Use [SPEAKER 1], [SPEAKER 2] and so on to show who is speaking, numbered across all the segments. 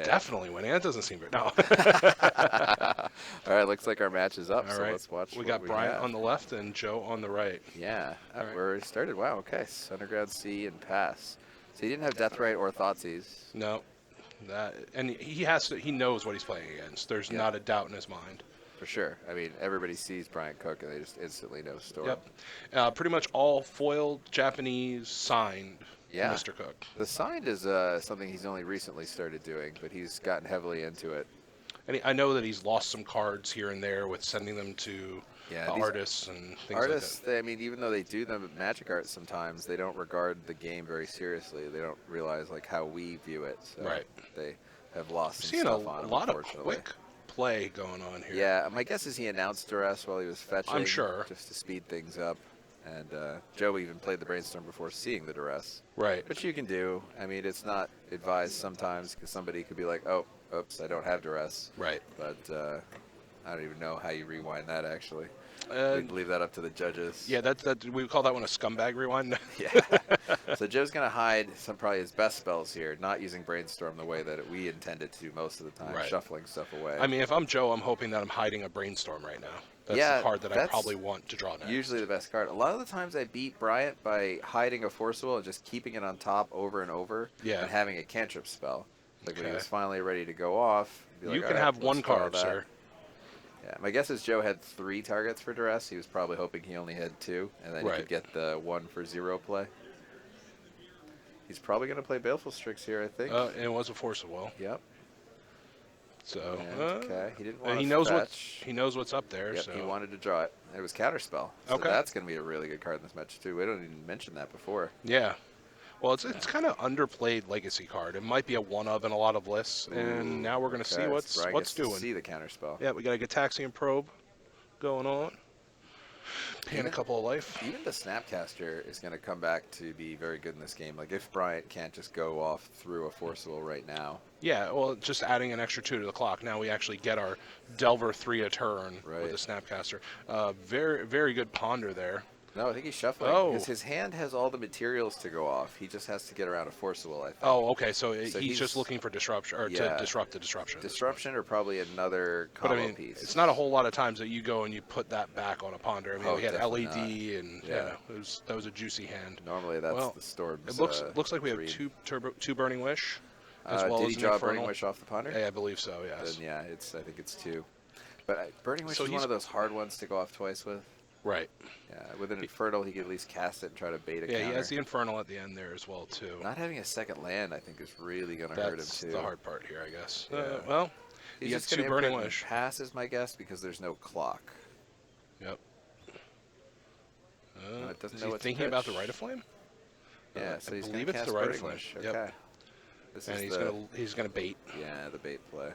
[SPEAKER 1] definitely winning. That doesn't seem very... No.
[SPEAKER 2] All right, looks like our match is up,
[SPEAKER 1] All
[SPEAKER 2] so
[SPEAKER 1] right.
[SPEAKER 2] let's watch
[SPEAKER 1] We
[SPEAKER 2] what
[SPEAKER 1] got
[SPEAKER 2] we
[SPEAKER 1] Bryant
[SPEAKER 2] have.
[SPEAKER 1] on the left and Joe on the right.
[SPEAKER 2] Yeah,
[SPEAKER 1] All right.
[SPEAKER 2] we already started. Wow, okay. Underground C and pass. So he didn't have Death Right or Thoughtseize.
[SPEAKER 1] No. And he has to, he knows what he's playing against. There's
[SPEAKER 2] Yep.
[SPEAKER 1] not a doubt in his mind.
[SPEAKER 2] For sure. I mean, everybody sees Bryant Cook and they just instantly know Storm.
[SPEAKER 1] Yep. Pretty much all foiled Japanese signed
[SPEAKER 2] Yeah.
[SPEAKER 1] Mr. Cook.
[SPEAKER 2] The signed is something he's only recently started doing, but he's gotten heavily into it.
[SPEAKER 1] And I know that he's lost some cards here and there with sending them to artists and things
[SPEAKER 2] artists,
[SPEAKER 1] like that.
[SPEAKER 2] I mean, even though they do them at Magic Art sometimes, they don't regard the game very seriously. They don't realize like how we view it. So
[SPEAKER 1] Right.
[SPEAKER 2] They have lost some
[SPEAKER 1] Seeing
[SPEAKER 2] stuff
[SPEAKER 1] a
[SPEAKER 2] on him,
[SPEAKER 1] lot of
[SPEAKER 2] unfortunately.
[SPEAKER 1] quick play going on here.
[SPEAKER 2] Yeah, my guess is he announced duress while he was fetching.
[SPEAKER 1] I'm sure.
[SPEAKER 2] Just to speed things up. And Joe even played the brainstorm before seeing the duress.
[SPEAKER 1] Right.
[SPEAKER 2] Which you can do. I mean, it's not advised sometimes because somebody could be like, oh, oops, I don't have duress.
[SPEAKER 1] Right.
[SPEAKER 2] But I don't even know how you rewind that, actually. We'd leave that up to the judges.
[SPEAKER 1] Yeah, we call that one a scumbag rewind.
[SPEAKER 2] Yeah. So Joe's going to hide probably his best spells here, not using Brainstorm the way that we intended to most of the time,
[SPEAKER 1] Right.
[SPEAKER 2] shuffling stuff away.
[SPEAKER 1] I mean, if I'm Joe, I'm hoping that I'm hiding a Brainstorm right now. That's the card that I probably want to draw next.
[SPEAKER 2] Usually the best card. A lot of the times I beat Bryant by hiding a Forcible and just keeping it on top over and over and having a cantrip spell. Like when he was finally ready to go off.
[SPEAKER 1] You can have one card, sir.
[SPEAKER 2] Yeah, my guess is Joe had 3 targets for duress. He was probably hoping he only had 2, and then he could get the 1 for 0 play. He's probably going to play Baleful Strix here, I think.
[SPEAKER 1] And it was a Force of Will.
[SPEAKER 2] Yep.
[SPEAKER 1] So
[SPEAKER 2] okay, he didn't want
[SPEAKER 1] he
[SPEAKER 2] to
[SPEAKER 1] knows
[SPEAKER 2] fetch.
[SPEAKER 1] he knows what's up there.
[SPEAKER 2] Yep,
[SPEAKER 1] so
[SPEAKER 2] he wanted to draw it. It was Counterspell. So that's going to be a really good card in this match too. We don't even mention that before.
[SPEAKER 1] Yeah. Well, it's kind of underplayed legacy card. It might be a one of in a lot of lists, and now we're going to see what's doing.
[SPEAKER 2] See the Counterspell.
[SPEAKER 1] Yeah, we got a Gataxian Probe going on. Paying a couple of life.
[SPEAKER 2] Even the Snapcaster is going to come back to be very good in this game. Like if Bryant can't just go off through a Forcible right now.
[SPEAKER 1] Yeah, well, just adding an extra 2 to the clock. Now we actually get our Delver 3 a turn with the Snapcaster. Very, very good ponder there.
[SPEAKER 2] No, I think he's shuffling because his hand has all the materials to go off. He just has to get around a Forcible, I think.
[SPEAKER 1] Oh, okay. So he's just looking for disruption or to disrupt the disruption.
[SPEAKER 2] Disruption or probably another combo piece.
[SPEAKER 1] It's not a whole lot of times that you go and you put that back on a ponder. I mean, we had LED and that was a juicy hand.
[SPEAKER 2] Normally that's the Storm's.
[SPEAKER 1] It looks like we have two Burning Wish. As well
[SPEAKER 2] did
[SPEAKER 1] as
[SPEAKER 2] he draw Burning Wish off the ponder?
[SPEAKER 1] Yeah, I believe so. Yes.
[SPEAKER 2] Then I think it's 2. But Burning Wish is one of those hard ones to go off twice with.
[SPEAKER 1] Right.
[SPEAKER 2] Yeah, with an Infernal, he could at least cast it and try to bait a counter.
[SPEAKER 1] Yeah, he has the Infernal at the end there as well, too.
[SPEAKER 2] Not having a second land, I think, is really going to hurt him, too.
[SPEAKER 1] That's the hard part here, I guess.
[SPEAKER 2] Yeah.
[SPEAKER 1] Well,
[SPEAKER 2] he's
[SPEAKER 1] just
[SPEAKER 2] going to
[SPEAKER 1] Burning Wish.
[SPEAKER 2] Pass is my guess because there's no clock.
[SPEAKER 1] Yep.
[SPEAKER 2] Is
[SPEAKER 1] he thinking about the Rite of Flame?
[SPEAKER 2] Yeah, so he's
[SPEAKER 1] believe
[SPEAKER 2] going to
[SPEAKER 1] it's
[SPEAKER 2] cast
[SPEAKER 1] the Rite of
[SPEAKER 2] Burning
[SPEAKER 1] Flame.
[SPEAKER 2] Wish. Okay.
[SPEAKER 1] Yep. He's gonna bait.
[SPEAKER 2] Yeah, the bait play.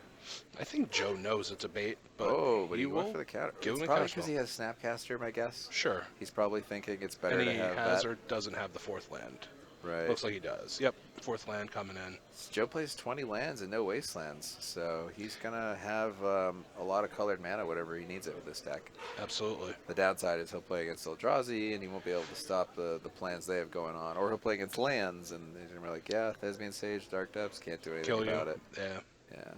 [SPEAKER 1] I think Joe knows it's a bait, but
[SPEAKER 2] but he went for the counter.
[SPEAKER 1] Give him
[SPEAKER 2] probably because he has Snapcaster, my guess.
[SPEAKER 1] Sure.
[SPEAKER 2] He's probably thinking it's better
[SPEAKER 1] and
[SPEAKER 2] to have that.
[SPEAKER 1] he has or doesn't have the 4th land.
[SPEAKER 2] Right.
[SPEAKER 1] Looks like he does. Yep, 4th land coming in.
[SPEAKER 2] Joe plays 20 lands and no wastelands, so he's gonna have a lot of colored mana, whatever he needs it with this deck.
[SPEAKER 1] Absolutely.
[SPEAKER 2] The downside is he'll play against Eldrazi, and he won't be able to stop the plans they have going on. Or he'll play against lands, and they're gonna be like, yeah, Thespian Sage, Dark Depths, can't do anything about it.
[SPEAKER 1] Yeah.
[SPEAKER 2] Yeah.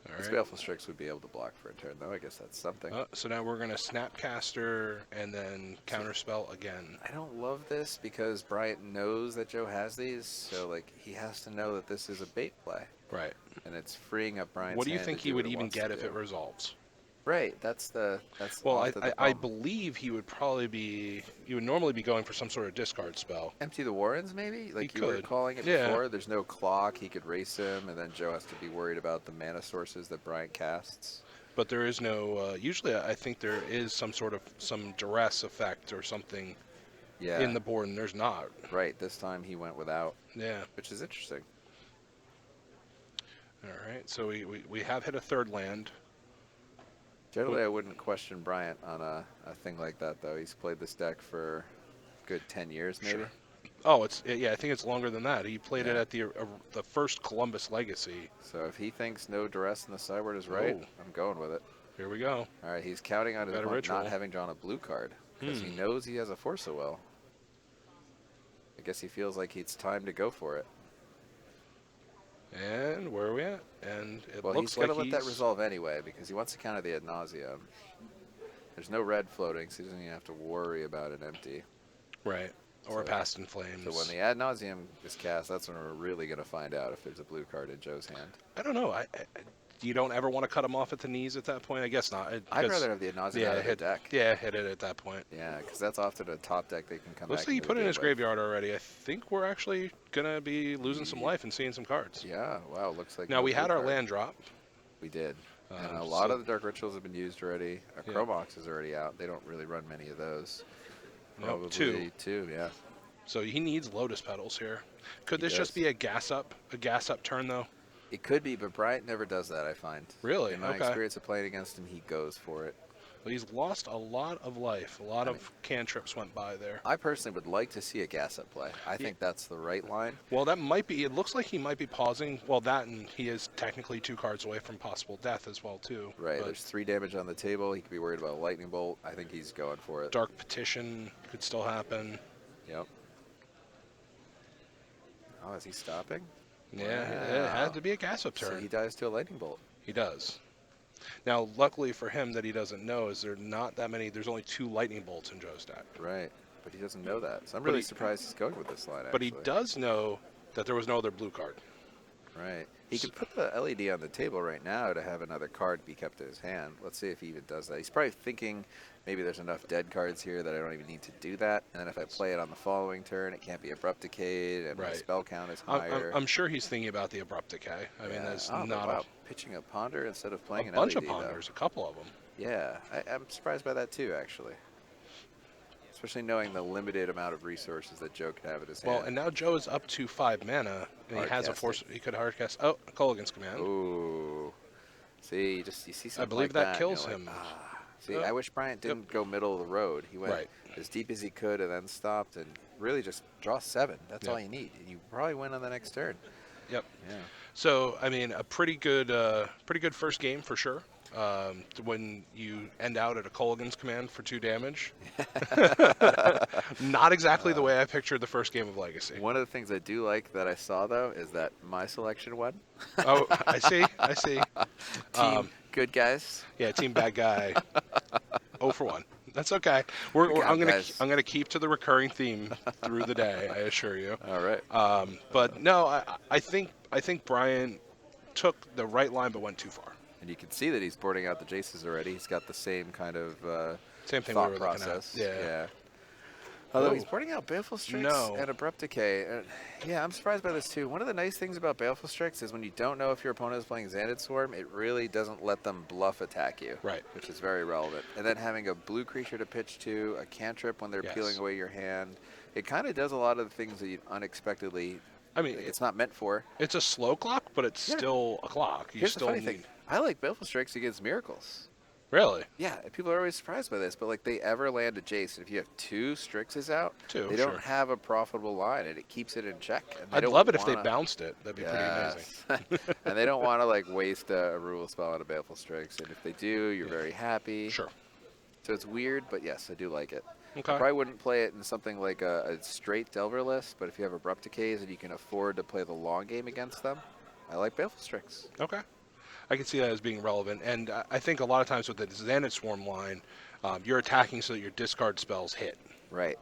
[SPEAKER 1] All
[SPEAKER 2] This
[SPEAKER 1] right.
[SPEAKER 2] Baleful Strix would be able to block for a turn, though. I guess that's something.
[SPEAKER 1] So now we're going to Snapcaster and then Counterspell again.
[SPEAKER 2] I don't love this because Bryant knows that Joe has these, so like he has to know that this is a bait play.
[SPEAKER 1] Right.
[SPEAKER 2] And it's freeing up Bryant's
[SPEAKER 1] What do you
[SPEAKER 2] hand
[SPEAKER 1] think
[SPEAKER 2] to
[SPEAKER 1] he
[SPEAKER 2] do
[SPEAKER 1] would
[SPEAKER 2] what
[SPEAKER 1] even
[SPEAKER 2] wants
[SPEAKER 1] get
[SPEAKER 2] to
[SPEAKER 1] if
[SPEAKER 2] do.
[SPEAKER 1] it resolves?
[SPEAKER 2] Right, that's
[SPEAKER 1] well, I believe he would probably be. You would normally be going for some sort of discard spell.
[SPEAKER 2] Empty the Warrens, maybe? Like
[SPEAKER 1] He
[SPEAKER 2] you were
[SPEAKER 1] could.
[SPEAKER 2] calling it
[SPEAKER 1] Yeah.
[SPEAKER 2] before. There's no clock. He could race him, and then Joe has to be worried about the mana sources that Bryant casts.
[SPEAKER 1] But there is no. Usually, I think there is some duress effect or something.
[SPEAKER 2] Yeah.
[SPEAKER 1] In the board, and there's not.
[SPEAKER 2] Right. This time he went without.
[SPEAKER 1] Yeah.
[SPEAKER 2] Which is interesting.
[SPEAKER 1] All right. So we have hit a 3rd land.
[SPEAKER 2] Generally, I wouldn't question Bryant on a thing like that, though. He's played this deck for a good 10 years, maybe.
[SPEAKER 1] Sure. Oh, I think it's longer than that. He played it at the first Columbus Legacy.
[SPEAKER 2] So if he thinks no duress in the sideboard is right, I'm going with it.
[SPEAKER 1] Here we go.
[SPEAKER 2] All right, he's counting on his opponent not having drawn a blue card because he knows he has a Force of Will. I guess he feels like it's time to go for it.
[SPEAKER 1] And where are we at? And it
[SPEAKER 2] Well,
[SPEAKER 1] looks
[SPEAKER 2] he's going
[SPEAKER 1] like
[SPEAKER 2] to let that resolve anyway because he wants to counter the ad nauseum. There's no red floating, so he doesn't even have to worry about it empty.
[SPEAKER 1] right. Or
[SPEAKER 2] So,
[SPEAKER 1] Past in Flames.
[SPEAKER 2] so when the ad nauseum is cast, that's when we're really going to find out if there's a blue card in Joe's hand.
[SPEAKER 1] I don't know. You don't ever want to cut him off at the knees at that point? I guess not.
[SPEAKER 2] I'd rather have the ad nauseum out of the deck.
[SPEAKER 1] Yeah, hit it at that point.
[SPEAKER 2] Yeah, because that's often a top deck they can come
[SPEAKER 1] Looks
[SPEAKER 2] back.
[SPEAKER 1] like he put it in his
[SPEAKER 2] with.
[SPEAKER 1] graveyard already. I think we're actually going to be losing some life and seeing some cards.
[SPEAKER 2] Yeah, wow, looks like.
[SPEAKER 1] Now, we had our land drop.
[SPEAKER 2] We did. And a lot of the Dark Rituals have been used already. Chromox is already out. They don't really run many of those. Probably two, yeah.
[SPEAKER 1] So he needs Lotus Petals here. Could this just be a gas up turn, though?
[SPEAKER 2] It could be, but Bryant never does that, I find.
[SPEAKER 1] Really?
[SPEAKER 2] In my experience of playing against him, he goes for it.
[SPEAKER 1] Well, he's lost a lot of life. A lot of cantrips went by there.
[SPEAKER 2] I personally would like to see a gas up play. I think that's the right line.
[SPEAKER 1] Well, that might be. It looks like he might be pausing. Well, that and he is technically 2 cards away from possible death as well, too.
[SPEAKER 2] Right.
[SPEAKER 1] But
[SPEAKER 2] there's 3 damage on the table. He could be worried about a lightning bolt. I think he's going for it.
[SPEAKER 1] Dark Petition could still happen.
[SPEAKER 2] Yep. Oh, is he stopping?
[SPEAKER 1] Yeah, it had to be a gas up turn.
[SPEAKER 2] So he dies to a lightning bolt.
[SPEAKER 1] He does. Now, luckily for him that he doesn't know is there not that many. There's only 2 lightning bolts in Joe's deck.
[SPEAKER 2] Right, but he doesn't know that. So I'm really surprised he's going with this line.
[SPEAKER 1] But he does know that there was no other blue card.
[SPEAKER 2] Right. He could put the LED on the table right now to have another card be kept in his hand. Let's see if he even does that. He's probably thinking maybe there's enough dead cards here that I don't even need to do that. And then if I play it on the following turn, it can't be Abrupt Decayed, and my spell count is higher.
[SPEAKER 1] I'm sure he's thinking about the Abrupt Decay. I mean, that's not
[SPEAKER 2] pitching a Ponder instead of playing
[SPEAKER 1] a bunch of Ponders, a couple of them.
[SPEAKER 2] Yeah, I'm surprised by that too, actually. Especially knowing the limited amount of resources that Joe can have in his hand.
[SPEAKER 1] Well, and now Joe is up to 5 mana, and he has a force. He could hard cast. Oh, Culligan's Command.
[SPEAKER 2] Ooh. See, you see something
[SPEAKER 1] I believe
[SPEAKER 2] like
[SPEAKER 1] that kills him.
[SPEAKER 2] See, I wish Bryant didn't go middle of the road. He went as deep as he could and then stopped and really just draw 7. That's all you need. And you probably win on the next turn.
[SPEAKER 1] Yep.
[SPEAKER 2] Yeah.
[SPEAKER 1] So, I mean, a pretty good first game for sure. When you end out at a Culligan's Command for 2 damage. Not exactly the way I pictured the first game of Legacy.
[SPEAKER 2] One of the things I do like that I saw, though, is that my selection won.
[SPEAKER 1] Oh, I see.
[SPEAKER 2] Team good guys.
[SPEAKER 1] Yeah, team bad guy. 0 for 1. That's okay. I'm gonna keep to the recurring theme through the day. I assure you.
[SPEAKER 2] All right.
[SPEAKER 1] But no, I think Brian took the right line, but went too far.
[SPEAKER 2] And you can see that he's boarding out the Jaces already. He's got the same kind of
[SPEAKER 1] same thing
[SPEAKER 2] thought
[SPEAKER 1] we were
[SPEAKER 2] process.
[SPEAKER 1] Looking at. Yeah.
[SPEAKER 2] Although he's boarding out Baleful Strix
[SPEAKER 1] No.
[SPEAKER 2] and Abrupt Decay. Yeah, I'm surprised by this too. One of the nice things about Baleful Strix is when you don't know if your opponent is playing Xanad Swarm, it really doesn't let them bluff attack you.
[SPEAKER 1] Right.
[SPEAKER 2] Which is very relevant. And then having a blue creature to pitch to, a cantrip when they're peeling away your hand, it kind of does a lot of the things that you unexpectedly. I mean, it's not meant for.
[SPEAKER 1] It's a slow clock, but it's still a clock.
[SPEAKER 2] Here's the funny thing. I like Baleful Strix against Miracles.
[SPEAKER 1] Really?
[SPEAKER 2] Yeah, people are always surprised by this, but like they ever land a Jace, and if you have 2 Strixes out, they don't have a profitable line, and it keeps it in check. And
[SPEAKER 1] I'd love it if they bounced it. That'd be pretty amazing.
[SPEAKER 2] And they don't want to like waste a rule spell on a Baleful Strix, and if they do, you're very happy.
[SPEAKER 1] Sure.
[SPEAKER 2] So it's weird, but yes, I do like it.
[SPEAKER 1] Okay.
[SPEAKER 2] I probably wouldn't play it in something like a straight Delver list, but if you have Abrupt Decays and you can afford to play the long game against them, I like Baleful Strix.
[SPEAKER 1] Okay. I can see that as being relevant, and I think a lot of times with the Xanad Swarm line, you're attacking so that your discard spells hit.
[SPEAKER 2] Right.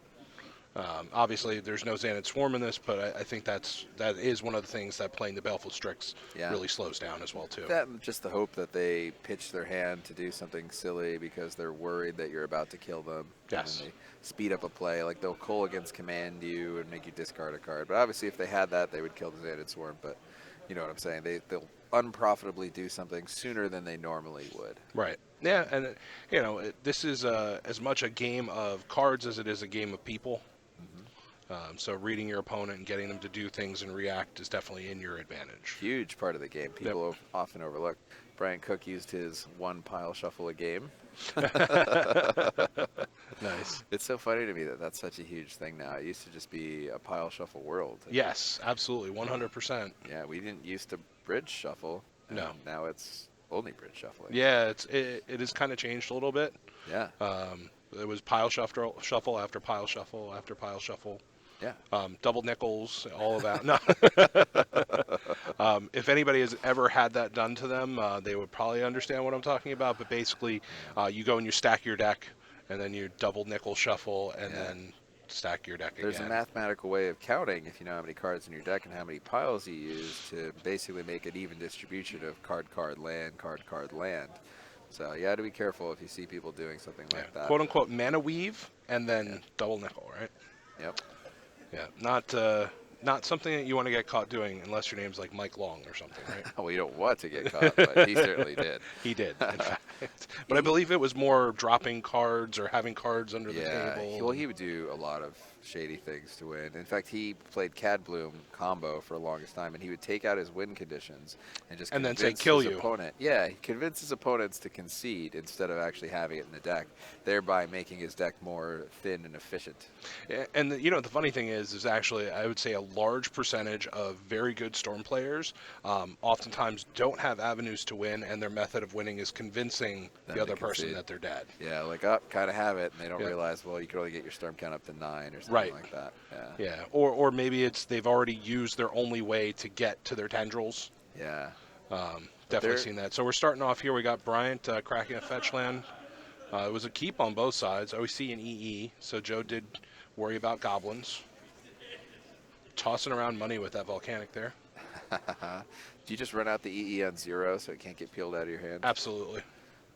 [SPEAKER 1] Obviously, there's no Xanad Swarm in this, but I think that is one of the things that playing the Baleful Strix really slows down as well too.
[SPEAKER 2] That and just the hope that they pitch their hand to do something silly because they're worried that you're about to kill them.
[SPEAKER 1] Yes.
[SPEAKER 2] And they speed up a play, like they'll Culligan's Command you and make you discard a card. But obviously, if they had that, they would kill the Xanad Swarm. But you know what I'm saying? They'll unprofitably do something sooner than they normally would.
[SPEAKER 1] Right. Yeah, and you know, this is as much a game of cards as it is a game of people. So reading your opponent and getting them to do things and react is definitely in your advantage.
[SPEAKER 2] Huge part of the game. People often overlook. Brian Cook used his 1 pile shuffle a game.
[SPEAKER 1] Nice.
[SPEAKER 2] It's so funny to me that that's such a huge thing now. It used to just be a pile shuffle world.
[SPEAKER 1] Yes, absolutely, 100%.
[SPEAKER 2] Yeah, we didn't used to bridge shuffle.
[SPEAKER 1] No.
[SPEAKER 2] Now it's only bridge shuffling.
[SPEAKER 1] Yeah, it has kind of changed a little bit.
[SPEAKER 2] Yeah.
[SPEAKER 1] It was pile shuffle after pile shuffle after pile shuffle.
[SPEAKER 2] Yeah.
[SPEAKER 1] Double nickels, all of that. No. If anybody has ever had that done to them, they would probably understand what I'm talking about. But basically, you go and you stack your deck, and then you double nickel shuffle, and
[SPEAKER 2] Yeah.
[SPEAKER 1] then stack your deck
[SPEAKER 2] There's a
[SPEAKER 1] again.
[SPEAKER 2] mathematical way of counting if you know how many cards in your deck and how many piles you use to basically make an even distribution of card, card, land, card, card, land. So you got to be careful if you see people doing something
[SPEAKER 1] Yeah,
[SPEAKER 2] like that.
[SPEAKER 1] quote unquote mana weave, and
[SPEAKER 2] Yeah.
[SPEAKER 1] then double nickel, right?
[SPEAKER 2] Yep.
[SPEAKER 1] Yeah, not something that you want to get caught doing unless your name's like Mike Long or something,
[SPEAKER 2] Well, you don't want to get caught, but he certainly did.
[SPEAKER 1] He did, in fact. But I
[SPEAKER 2] He,
[SPEAKER 1] believe it was more dropping cards or having cards under the
[SPEAKER 2] yeah,
[SPEAKER 1] table.
[SPEAKER 2] well, he would do a lot of shady things to win. In fact, he played Cad Bloom combo for the longest time, and he would take out his win conditions and just
[SPEAKER 1] And then
[SPEAKER 2] convince
[SPEAKER 1] say, "Kill
[SPEAKER 2] his
[SPEAKER 1] you."
[SPEAKER 2] opponent. Yeah, he convinced his opponents to concede instead of actually having it in the deck, thereby making his deck more thin and efficient.
[SPEAKER 1] And the funny thing is actually I would say a large percentage of very good Storm players oftentimes don't have avenues to win, and their method of winning is convincing
[SPEAKER 2] Then
[SPEAKER 1] the
[SPEAKER 2] to
[SPEAKER 1] other person
[SPEAKER 2] concede.
[SPEAKER 1] that they're dead.
[SPEAKER 2] Yeah, like, up, kind of have it, and they don't
[SPEAKER 1] Yeah.
[SPEAKER 2] realize, well, you could only get your storm count up to 9 or something
[SPEAKER 1] Right.
[SPEAKER 2] like that. Yeah.
[SPEAKER 1] Yeah. Or maybe it's they've already used their only way to get to their tendrils.
[SPEAKER 2] Yeah.
[SPEAKER 1] Definitely seen that. So we're starting off here. We got Bryant cracking a fetch land. It was a keep on both sides. OC and EE. So Joe did worry about goblins. Tossing around money with that volcanic there.
[SPEAKER 2] Do you just run out the EE on 0 so it can't get peeled out of your hand?
[SPEAKER 1] Absolutely.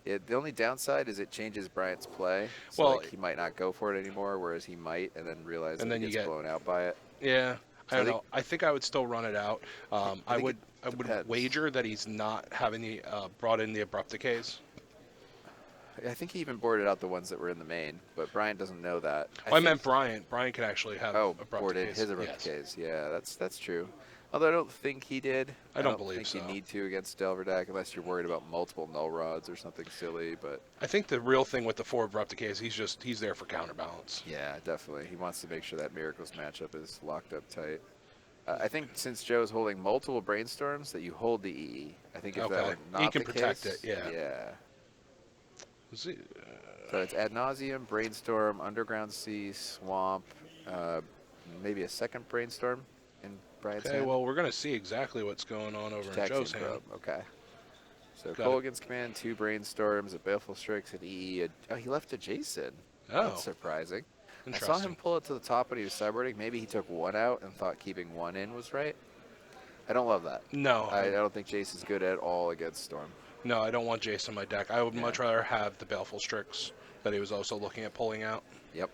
[SPEAKER 2] Yeah, the only downside is it changes Bryant's play. So
[SPEAKER 1] Well,
[SPEAKER 2] like, he might not go for it anymore, whereas he might, and then realize
[SPEAKER 1] and
[SPEAKER 2] that
[SPEAKER 1] then
[SPEAKER 2] he
[SPEAKER 1] you
[SPEAKER 2] gets
[SPEAKER 1] get
[SPEAKER 2] blown out by it.
[SPEAKER 1] Yeah,
[SPEAKER 2] So
[SPEAKER 1] I don't know. I think I would still run it out. I
[SPEAKER 2] think
[SPEAKER 1] would.
[SPEAKER 2] it
[SPEAKER 1] I would
[SPEAKER 2] depends.
[SPEAKER 1] wager that he's not having the brought in the abrupt decays.
[SPEAKER 2] I think he even boarded out the ones that were in the main, but Bryant doesn't know that.
[SPEAKER 1] I meant Bryant. Bryant can actually have abrupt
[SPEAKER 2] boarded
[SPEAKER 1] decays.
[SPEAKER 2] his abrupt
[SPEAKER 1] Yes.
[SPEAKER 2] decays. Yeah, that's true. Although I don't think he did.
[SPEAKER 1] I don't believe
[SPEAKER 2] think
[SPEAKER 1] so.
[SPEAKER 2] you need to against Delver deck unless you're worried about multiple null rods or something silly. But
[SPEAKER 1] I think the real thing with the 4 abrupt decays, he's there for counterbalance.
[SPEAKER 2] yeah, definitely, he wants to make sure that Miracles matchup is locked up tight. I think since Joe's holding multiple brainstorms, that you hold the EE. I think if that
[SPEAKER 1] Okay.
[SPEAKER 2] were not
[SPEAKER 1] He can
[SPEAKER 2] the
[SPEAKER 1] protect
[SPEAKER 2] case,
[SPEAKER 1] it, yeah.
[SPEAKER 2] Yeah.
[SPEAKER 1] See,
[SPEAKER 2] So it's Ad Nauseam, Brainstorm, Underground Sea, Swamp, maybe a second Brainstorm in Bryant's
[SPEAKER 1] okay,
[SPEAKER 2] hand.
[SPEAKER 1] well, we're going to see exactly what's going on over in
[SPEAKER 2] Taxian
[SPEAKER 1] Joe's hand.
[SPEAKER 2] Probe, okay. So
[SPEAKER 1] Got it.
[SPEAKER 2] Colgan's command, 2 Brainstorms, a Baleful Strix, an EE. Oh, he left a Jason.
[SPEAKER 1] Oh,
[SPEAKER 2] That's surprising. I saw
[SPEAKER 1] interesting.
[SPEAKER 2] him pull it to the top when he was sideboarding. Maybe he took 1 out and thought keeping 1 in was right. I don't love that.
[SPEAKER 1] No,
[SPEAKER 2] I don't think Jason's good at all against Storm.
[SPEAKER 1] no, I don't want Jason in my deck. I would
[SPEAKER 2] Yeah.
[SPEAKER 1] much rather have the Baleful Strix that he was also looking at pulling out.
[SPEAKER 2] Yep.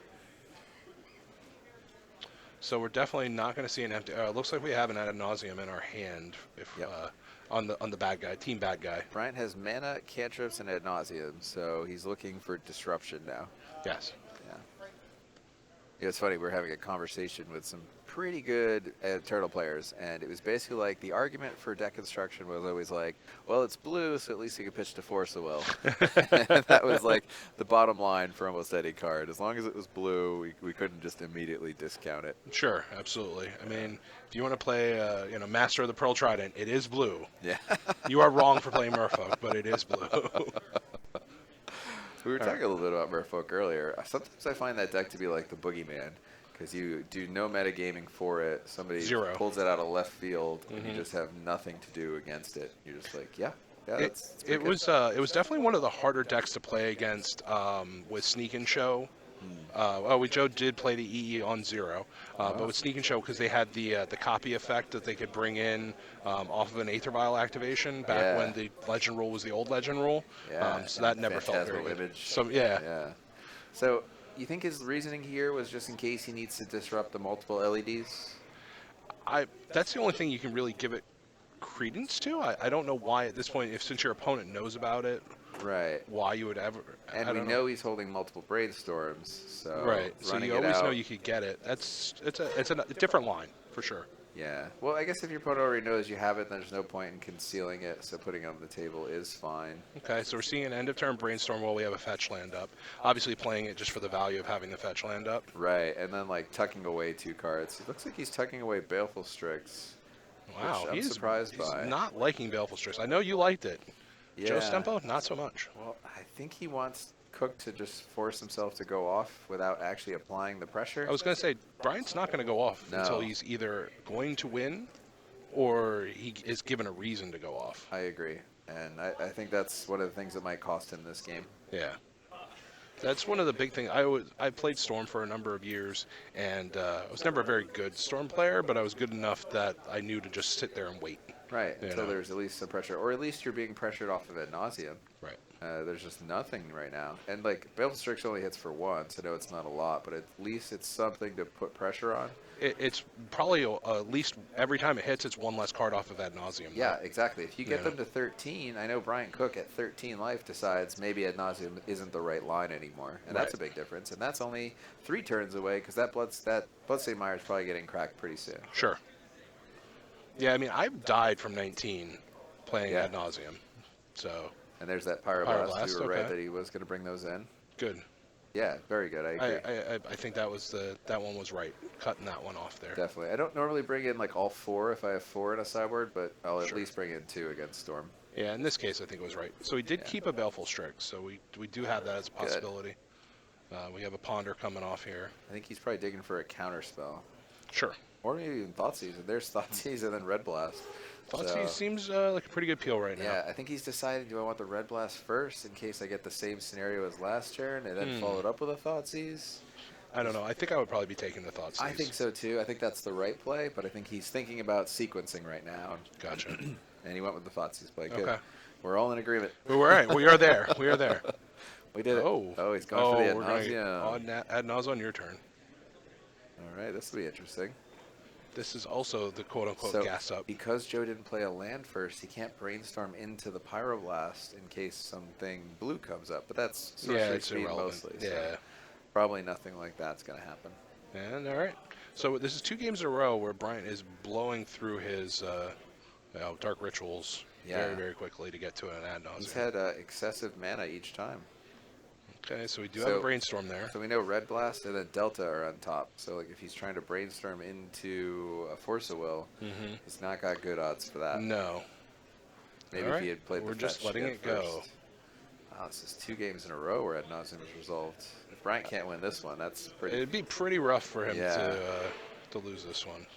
[SPEAKER 1] So we're definitely not going to see an empty. Looks like we have an ad nauseum in our hand. If
[SPEAKER 2] Yep.
[SPEAKER 1] on the bad guy, team bad guy.
[SPEAKER 2] Bryant has mana, cantrips, and Ad Nauseam, so he's looking for disruption now.
[SPEAKER 1] Yes.
[SPEAKER 2] Yeah. It's funny, we're having a conversation with some pretty good Turtle players, and it was basically like the argument for deck construction was always like, well, it's blue, so at least you can pitch to Force the Will. That was like the bottom line for almost any card. As long as it was blue, we couldn't just immediately discount it.
[SPEAKER 1] Sure. Absolutely. I mean, if you want to play, Master of the Pearl Trident, it is blue.
[SPEAKER 2] Yeah.
[SPEAKER 1] You are wrong for playing Merfolk, but it is blue.
[SPEAKER 2] We were talking a little bit about Merfolk earlier. Sometimes I find that deck to be like the boogeyman, because you do no metagaming for it. Somebody
[SPEAKER 1] 0.
[SPEAKER 2] pulls it out of left field, and you just have nothing to do against it. You're just like, yeah, that's
[SPEAKER 1] It
[SPEAKER 2] pretty good.
[SPEAKER 1] was definitely one of the harder decks to play against with Sneak and Show. Joe did play the EE on 0, but with Sneak and Show, because they had the copy effect that they could bring in off of an Aether Vial activation back
[SPEAKER 2] Yeah.
[SPEAKER 1] when the Legend rule was the old Legend rule.
[SPEAKER 2] Yeah,
[SPEAKER 1] So that
[SPEAKER 2] and
[SPEAKER 1] never felt very
[SPEAKER 2] Phantasmal
[SPEAKER 1] good.
[SPEAKER 2] Image.
[SPEAKER 1] So yeah,
[SPEAKER 2] Yeah. So you think his reasoning here was just in case he needs to disrupt the multiple LEDs?
[SPEAKER 1] that's the only thing you can really give it credence to. I don't know why at this point, since your opponent knows about it,
[SPEAKER 2] Right.
[SPEAKER 1] why you would ever.
[SPEAKER 2] And
[SPEAKER 1] I
[SPEAKER 2] we
[SPEAKER 1] don't
[SPEAKER 2] know he's holding multiple brainstorms, so
[SPEAKER 1] Right. So
[SPEAKER 2] running
[SPEAKER 1] you
[SPEAKER 2] it
[SPEAKER 1] always know
[SPEAKER 2] out-
[SPEAKER 1] you could get it. It's a different line for sure.
[SPEAKER 2] Yeah. Well, I guess if your opponent already knows you have it, then there's no point in concealing it. So putting it on the table is fine.
[SPEAKER 1] Okay, so we're seeing an end of turn brainstorm while we have a fetch land up. Obviously playing it just for the value of having the fetch land up.
[SPEAKER 2] Right, and then like tucking away 2 cards. It looks like he's tucking away Baleful Strix.
[SPEAKER 1] Wow,
[SPEAKER 2] I'm
[SPEAKER 1] he's
[SPEAKER 2] surprised
[SPEAKER 1] he's
[SPEAKER 2] by.
[SPEAKER 1] not liking Baleful Strix. I know you liked it.
[SPEAKER 2] Yeah.
[SPEAKER 1] Joe Stempo, not so much.
[SPEAKER 2] Well, I think he wants Cook to just force himself to go off without actually applying the pressure.
[SPEAKER 1] I was going to say, Bryant's not going to go off until
[SPEAKER 2] No.
[SPEAKER 1] he's either going to win or he is given a reason to go off.
[SPEAKER 2] I agree. And I think that's one of the things that might cost him this game.
[SPEAKER 1] Yeah. That's one of the big things. I played Storm for a number of years, and I was never a very good Storm player, but I was good enough that I knew to just sit there and wait.
[SPEAKER 2] Right,
[SPEAKER 1] You
[SPEAKER 2] until
[SPEAKER 1] know.
[SPEAKER 2] there's at least some pressure. Or at least you're being pressured off of ad nauseum.
[SPEAKER 1] Right.
[SPEAKER 2] There's just nothing right now. And, like, Baleful Strix only hits for once. I know it's not a lot, but at least it's something to put pressure on.
[SPEAKER 1] It's probably at least every time it hits, it's one less card off of ad nauseum.
[SPEAKER 2] Yeah, exactly. If you get
[SPEAKER 1] Yeah.
[SPEAKER 2] them to 13, I know Brian Cook at 13 life decides maybe ad nauseum isn't the right line anymore. And that's a
[SPEAKER 1] Right.
[SPEAKER 2] big difference. And that's only 3 turns away because that Bloodstained Mire is probably getting cracked pretty soon.
[SPEAKER 1] Sure. Yeah, I mean, I've died from 19 playing
[SPEAKER 2] Yeah.
[SPEAKER 1] ad nauseum. So,
[SPEAKER 2] And there's that Pyroblast.
[SPEAKER 1] Pyroblast,
[SPEAKER 2] We were right
[SPEAKER 1] okay.
[SPEAKER 2] that he was going to bring those in.
[SPEAKER 1] good.
[SPEAKER 2] Yeah, very good. I agree.
[SPEAKER 1] I think that one was right, cutting that one off there.
[SPEAKER 2] Definitely. I don't normally bring in like all 4 if I have 4 in a sideboard, but I'll at
[SPEAKER 1] Sure.
[SPEAKER 2] least bring in 2 against Storm.
[SPEAKER 1] Yeah, in this case, I think it was right. So we did
[SPEAKER 2] Yeah.
[SPEAKER 1] keep a Baleful Strix, so we do have that as a possibility. We have a Ponder coming off here.
[SPEAKER 2] I think he's probably digging for a counter spell.
[SPEAKER 1] Sure.
[SPEAKER 2] Or maybe even Thoughtseize. And there's Thoughtseize and then Red Blast.
[SPEAKER 1] Thoughtseize seems like a pretty good peel right now.
[SPEAKER 2] Yeah, I think he's decided, do I want the Red Blast first in case I get the same scenario as last turn and then follow it up with a Thoughtseize?
[SPEAKER 1] I don't know. I think I would probably be taking the Thoughtseize.
[SPEAKER 2] I think so too. I think that's the right play, but I think he's thinking about sequencing right now.
[SPEAKER 1] Gotcha.
[SPEAKER 2] And he went with the Thoughtseize play. Good.
[SPEAKER 1] Okay.
[SPEAKER 2] We're all in agreement.
[SPEAKER 1] Well, we're right. We are there. We are there.
[SPEAKER 2] We did it.
[SPEAKER 1] Oh,
[SPEAKER 2] he's going for the ad
[SPEAKER 1] we're going
[SPEAKER 2] nauseam.
[SPEAKER 1] ad nauseum on your turn.
[SPEAKER 2] All right, this will be interesting.
[SPEAKER 1] This is also the quote-unquote
[SPEAKER 2] So,
[SPEAKER 1] gas up.
[SPEAKER 2] because Joe didn't play a land first, he can't brainstorm into the Pyroblast in case something blue comes up. But that's
[SPEAKER 1] Yeah,
[SPEAKER 2] sorcery
[SPEAKER 1] it's
[SPEAKER 2] speed
[SPEAKER 1] irrelevant.
[SPEAKER 2] mostly.
[SPEAKER 1] Yeah.
[SPEAKER 2] So probably nothing like that's going to happen.
[SPEAKER 1] And all right. So this is 2 games in a row where Bryant is blowing through his dark rituals
[SPEAKER 2] Yeah.
[SPEAKER 1] very, very quickly to get to an ad
[SPEAKER 2] He's
[SPEAKER 1] nauseum.
[SPEAKER 2] had excessive mana each time.
[SPEAKER 1] Okay, so we do have a
[SPEAKER 2] So-
[SPEAKER 1] brainstorm there.
[SPEAKER 2] So we know Red Blast and then Delta are on top. So like if he's trying to brainstorm into a Force of Will, he's not got good odds for that.
[SPEAKER 1] No.
[SPEAKER 2] Maybe
[SPEAKER 1] All
[SPEAKER 2] if he
[SPEAKER 1] right.
[SPEAKER 2] had played
[SPEAKER 1] We're
[SPEAKER 2] the
[SPEAKER 1] just
[SPEAKER 2] fetch
[SPEAKER 1] letting
[SPEAKER 2] at
[SPEAKER 1] it go.
[SPEAKER 2] first. Wow, this is 2 games in a row where ad nauseum is resolved. If Bryant can't win this one, that's pretty.
[SPEAKER 1] It'd be pretty rough for him
[SPEAKER 2] Yeah.
[SPEAKER 1] to lose this one.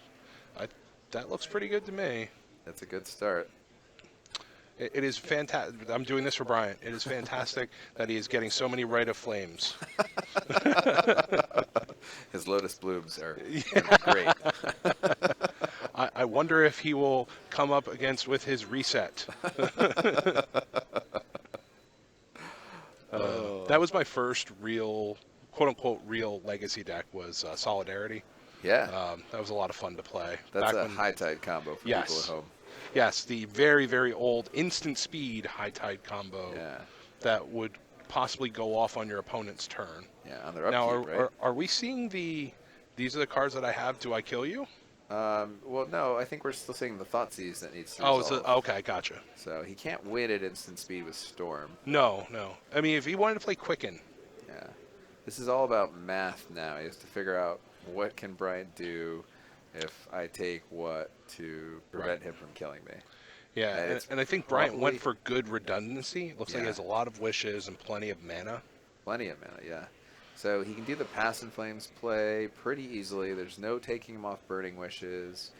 [SPEAKER 1] That looks pretty good to me.
[SPEAKER 2] That's a good start.
[SPEAKER 1] It is fantastic. I'm doing this for Bryant. It is fantastic that he is getting so many Rite of Flames.
[SPEAKER 2] His Lotus Blooms are great.
[SPEAKER 1] I wonder if he will come up against with his reset. That was my first real, quote-unquote, real legacy deck was Solidarity.
[SPEAKER 2] Yeah,
[SPEAKER 1] That was a lot of fun to play.
[SPEAKER 2] that's
[SPEAKER 1] Back
[SPEAKER 2] a
[SPEAKER 1] when-
[SPEAKER 2] high tide combo for
[SPEAKER 1] Yes.
[SPEAKER 2] people at home.
[SPEAKER 1] Yes, the very, very old instant speed high tide combo
[SPEAKER 2] Yeah,
[SPEAKER 1] that would possibly go off on your opponent's turn.
[SPEAKER 2] yeah, on their
[SPEAKER 1] Now,
[SPEAKER 2] upkeep, right?
[SPEAKER 1] are we seeing these are the cards that I have, do I kill you?
[SPEAKER 2] Well, no, I think we're still seeing the Thoughtseize that needs to
[SPEAKER 1] Oh,
[SPEAKER 2] resolve.
[SPEAKER 1] okay, gotcha.
[SPEAKER 2] So he can't win at instant speed with Storm.
[SPEAKER 1] No. I mean, if he wanted to play Quicken,
[SPEAKER 2] Yeah, this is all about math now. He has to figure out what can Bryant do if I take what to prevent him from killing me.
[SPEAKER 1] yeah,
[SPEAKER 2] And it's
[SPEAKER 1] and I think Bryant went
[SPEAKER 2] probably-
[SPEAKER 1] for good redundancy. It looks like he
[SPEAKER 2] Yeah.
[SPEAKER 1] has a lot of wishes and plenty of mana.
[SPEAKER 2] Plenty of mana, yeah. So he can do the Pass and Flames play pretty easily. There's no taking him off Burning Wishes.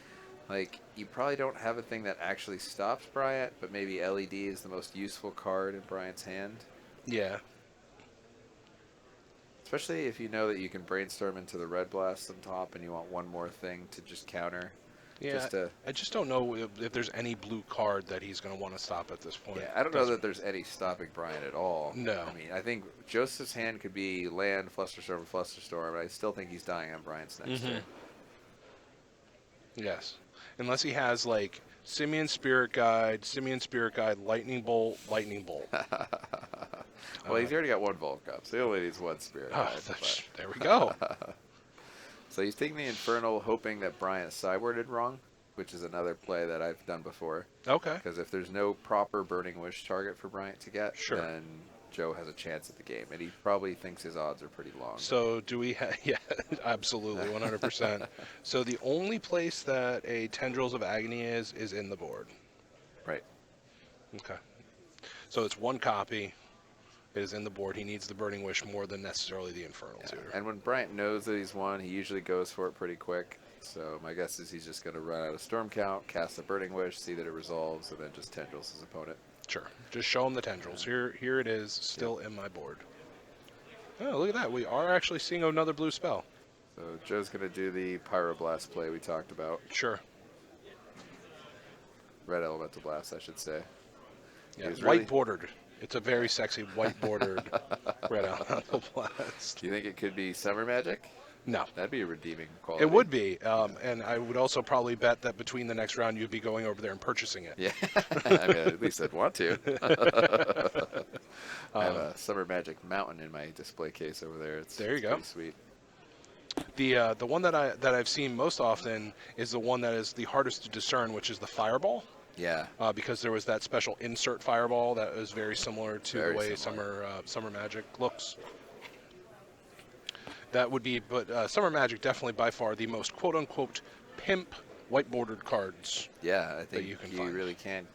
[SPEAKER 2] Like, you probably don't have a thing that actually stops Bryant, but maybe LED is the most useful card in Bryant's hand.
[SPEAKER 1] Yeah,
[SPEAKER 2] Especially if you know that you can brainstorm into the Red Blast on top and you want one more thing to just counter.
[SPEAKER 1] yeah.
[SPEAKER 2] Just to,
[SPEAKER 1] I just don't know if there's any blue card that he's going to want to stop at this point.
[SPEAKER 2] yeah, I don't know that there's any stopping Bryant at all.
[SPEAKER 1] No.
[SPEAKER 2] I mean, I think Joseph's hand could be land, Flusterstorm, Flusterstorm, but I still think he's dying on Bryant's next turn.
[SPEAKER 1] Yes, unless he has like Simian Spirit Guide, Lightning Bolt, Lightning Bolt.
[SPEAKER 2] Well, he's already got 1 Vault Cup, so he only needs 1 Spirit.
[SPEAKER 1] Oh,
[SPEAKER 2] Guide,
[SPEAKER 1] there we go.
[SPEAKER 2] So he's taking the Infernal, hoping that Bryant sideboarded wrong, which is another play that I've done before.
[SPEAKER 1] Okay.
[SPEAKER 2] Because if there's no proper Burning Wish target for Bryant to get,
[SPEAKER 1] Sure.
[SPEAKER 2] then Joe has a chance at the game, and he probably thinks his odds are pretty long.
[SPEAKER 1] So do we have, yeah, absolutely, 100%. So the only place that a Tendrils of Agony is in the board.
[SPEAKER 2] Right.
[SPEAKER 1] Okay. So it's 1 copy. is in the board. He needs the Burning Wish more than necessarily the Infernal
[SPEAKER 2] Yeah.
[SPEAKER 1] Tutor.
[SPEAKER 2] And when Bryant knows that he's won, he usually goes for it pretty quick. So my guess is he's just going to run out of Storm Count, cast the Burning Wish, see that it resolves, and then just tendrils his opponent.
[SPEAKER 1] Sure. Just show him the tendrils. Here it is, still in my board. Oh, look at that. We are actually seeing another blue spell.
[SPEAKER 2] So Joe's going to do the Pyroblast play we talked about.
[SPEAKER 1] Sure.
[SPEAKER 2] Red Elemental Blast, I should say.
[SPEAKER 1] Yeah,
[SPEAKER 2] He's
[SPEAKER 1] white
[SPEAKER 2] really-
[SPEAKER 1] bordered. It's a very sexy white bordered red elemental blast.
[SPEAKER 2] Do you think it could be Summer Magic?
[SPEAKER 1] No.
[SPEAKER 2] That'd be a redeeming quality.
[SPEAKER 1] It would be, and I would also probably bet that between the next round you'd be going over there and purchasing it.
[SPEAKER 2] Yeah, I mean, at least I'd want to. I have a Summer Magic Mountain in my display case over there.
[SPEAKER 1] There you go.
[SPEAKER 2] Pretty sweet.
[SPEAKER 1] The one that I've seen most often is the one that is the hardest to discern, which is the Fireball.
[SPEAKER 2] Yeah.
[SPEAKER 1] Because there was that special insert Fireball that was very similar to
[SPEAKER 2] Very
[SPEAKER 1] the way
[SPEAKER 2] similar.
[SPEAKER 1] Summer Magic looks. That would be, but Summer Magic definitely by far the most quote-unquote pimp white bordered cards.
[SPEAKER 2] Yeah, I think
[SPEAKER 1] you can
[SPEAKER 2] you
[SPEAKER 1] find.
[SPEAKER 2] really can't